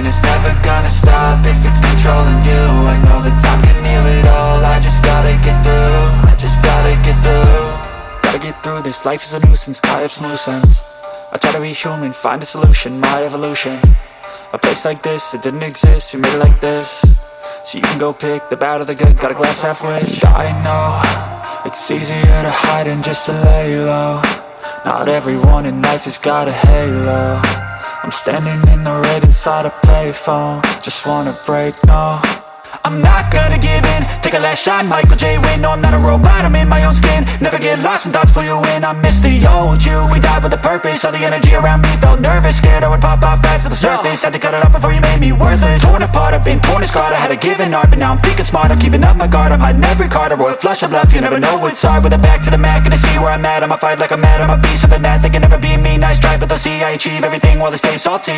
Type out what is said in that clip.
is never gonna stop if it's controlling you. I know that time can heal it all, I just gotta get through. I just gotta get through. Gotta get through this, life is a nuisance, tie up some loose ends. I try to be human, find a solution, my evolution. A place like this, it didn't exist, we made it like this. So you can go pick the bad or the good, got a glass half wish. I know, it's easier to hide than just to lay low. Not everyone in life has got a halo. I'm standing in the red inside a payphone, just wanna break, no. I'm not gonna give in, take a last shot, Michael J. Win. No, I'm not a robot, I'm in my own skin. Never get lost when thoughts pull you in. I miss the old you, we died with a purpose. All the energy around me felt nervous, scared I would pop out fast to the surface. Had to cut it off before you made me worthless. Torn apart, I've been torn and scarred. I had a given art, but now I'm thinking smart. I'm keeping up my guard, I'm hiding every card. A royal flush of love, you never know what's hard. With a back to the mat, gonna see where I'm at. I'ma fight like I'm mad, I'ma be something that they can never be me. Nice try, but they'll see I achieve everything while they stay salty.